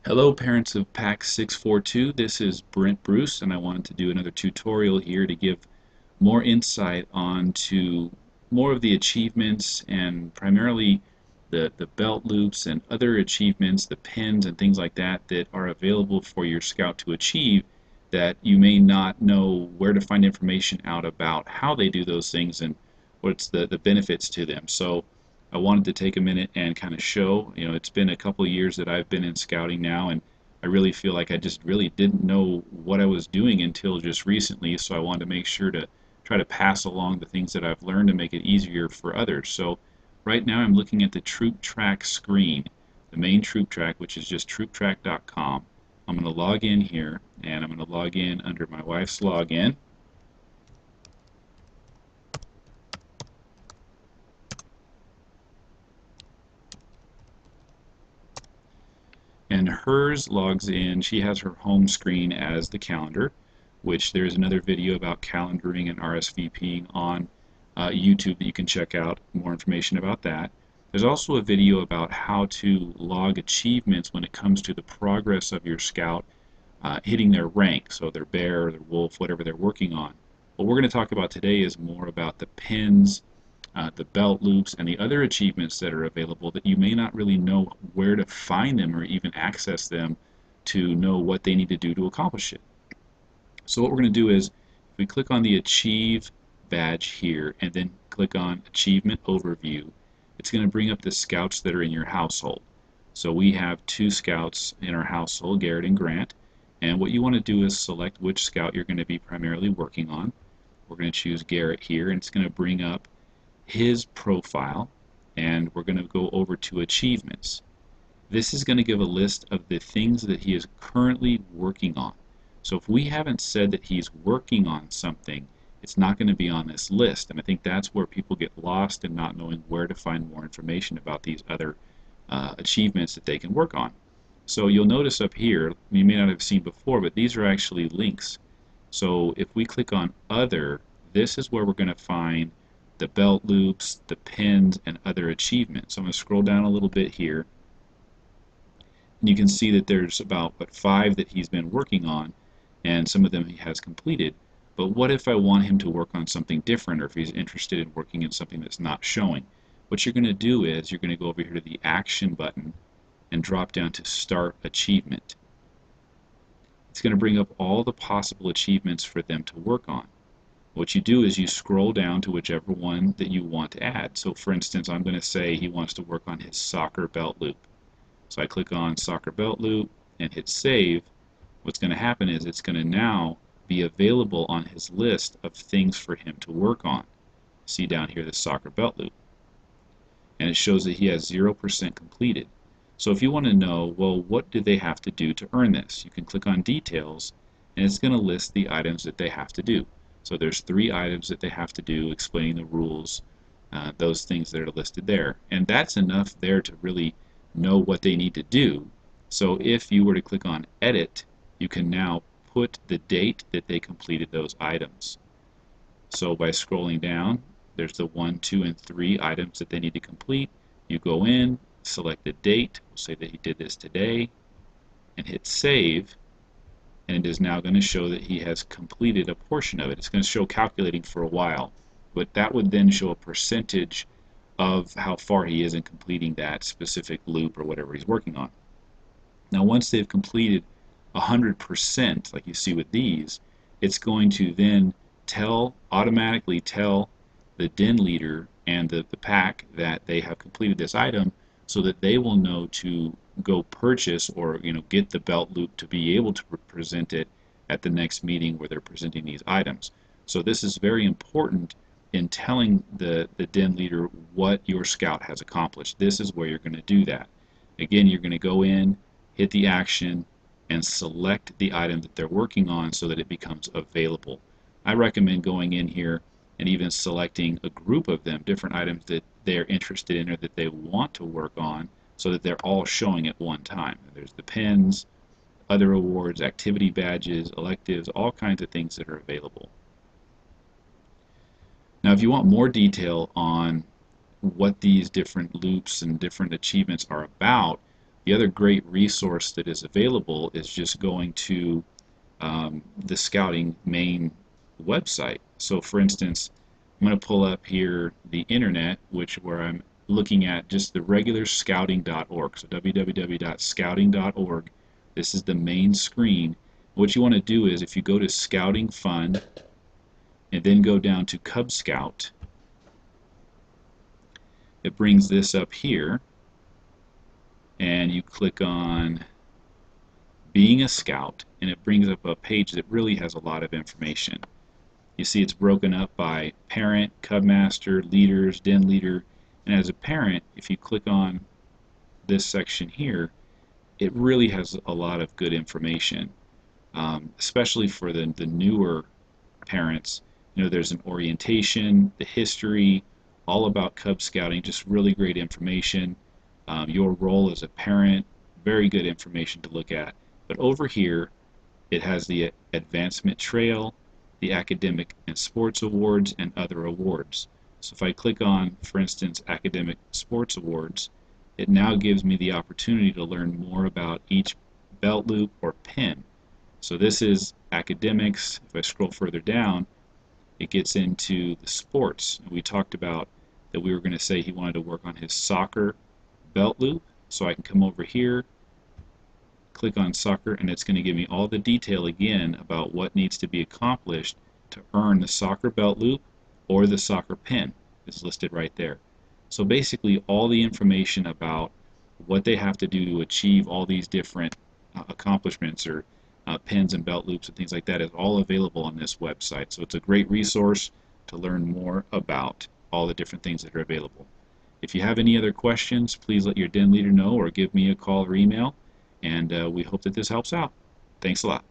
Hello parents of Pack 642, this is Brent Bruce and I wanted to do another tutorial here to give more insight onto more of the achievements and primarily the belt loops and other achievements, the pins and things like that that are available for your scout to achieve that you may not know where to find information out about how they do those things and what's the benefits to them. So I wanted to take a minute and kind of show, it's been a couple of years that I've been in scouting now, and I really feel like I just really didn't know what I was doing until just recently, so I wanted to make sure to try to pass along the things that I've learned to make it easier for others. So right now I'm looking at the troop track screen, the main troop track, which is just trooptrack.com. I'm going to log in here, and I'm going to log in under my wife's login. And hers logs in, she has her home screen as the calendar, which there's another video about calendaring and RSVPing on YouTube that you can check out, more information about that. There's also a video about how to log achievements when it comes to the progress of your scout hitting their rank, so their bear, their wolf, whatever they're working on. What we're going to talk about today is more about the pins, the belt loops, and the other achievements that are available that you may not really know where to find them or even access them to know what they need to do to accomplish it. So what we're going to do is, if we click on the Achieve badge here and then click on Achievement Overview, it's going to bring up the scouts that are in your household. So we have two scouts in our household, Garrett and Grant, and what you want to do is select which scout you're going to be primarily working on. We're going to choose Garrett here, and it's going to bring up his profile, and we're going to go over to achievements. This is going to give a list of the things that he is currently working on. So if we haven't said that he's working on something, it's not going to be on this list, and I think that's where people get lost in not knowing where to find more information about these other achievements that they can work on. So you'll notice up here, you may not have seen before, but these are actually links. So if we click on Other, this is where we're going to find the belt loops, the pins, and other achievements. So I'm going to scroll down a little bit here, and you can see that there's about 5 that he's been working on, and some of them he has completed. But what if I want him to work on something different, or if he's interested in working in something that's not showing? What you're going to do is you're going to go over here to the Action button and drop down to Start Achievement. It's going to bring up all the possible achievements for them to work on. What you do is you scroll down to whichever one that you want to add. So for instance, I'm going to say he wants to work on his soccer belt loop. So I click on soccer belt loop and hit save. What's going to happen is it's going to now be available on his list of things for him to work on. See down here the soccer belt loop. And it shows that he has 0% completed. So if you want to know, well, what do they have to do to earn this? You can click on details, and it's going to list the items that they have to do. So there's 3 items that they have to do, explaining the rules, those things that are listed there. And that's enough there to really know what they need to do. So if you were to click on Edit, you can now put the date that they completed those items. So by scrolling down, there's the 1, 2, and 3 items that they need to complete. You go in, select the date, we'll say that he did this today, and hit save, and it is now going to show that he has completed a portion of it. It's going to show calculating for a while, but that would then show a percentage of how far he is in completing that specific loop or whatever he's working on. Now once they've completed 100%, like you see with these, it's going to then automatically tell the den leader and the pack that they have completed this item, so that they will know to go purchase or get the belt loop to be able to present it at the next meeting where they're presenting these items. So this is very important in telling the den leader what your scout has accomplished. This is where you're going to do that. Again, you're going to go in, hit the action, and select the item that they're working on so that it becomes available. I recommend going in here and even selecting a group of them, different items that they're interested in or that they want to work on, so that they're all showing at one time. There's the pins, other awards, activity badges, electives, all kinds of things that are available. Now if you want more detail on what these different loops and different achievements are about, The other great resource that is available is just going to the scouting main website. So for instance, I'm going to pull up here the internet, where I'm looking at just the regular scouting.org. So www.scouting.org. This is the main screen. What you want to do is if you go to Scouting Fund and then go down to Cub Scout, it brings this up here, and you click on Being a Scout, and it brings up a page that really has a lot of information. You see it's broken up by parent, cub master, leaders, den leader, and as a parent, if you click on this section here, it really has a lot of good information, especially for the newer parents. You know, there's an orientation, the history, all about Cub Scouting, just really great information. Your role as a parent, very good information to look at. But over here, it has the advancement trail, the academic and sports awards, and other awards. So if I click on, for instance, academic sports awards, it now gives me the opportunity to learn more about each belt loop or pin. So this is academics. If I scroll further down, it gets into the sports. And we talked about that we were going to say he wanted to work on his soccer belt loop. So I can come over here, click on soccer, and it's going to give me all the detail again about what needs to be accomplished to earn the soccer belt loop or the soccer pin is listed right there. So basically all the information about what they have to do to achieve all these different accomplishments or pins and belt loops and things like that is all available on this website. So it's a great resource to learn more about all the different things that are available. If you have any other questions, please let your den leader know or give me a call or email, and we hope that this helps out. Thanks a lot.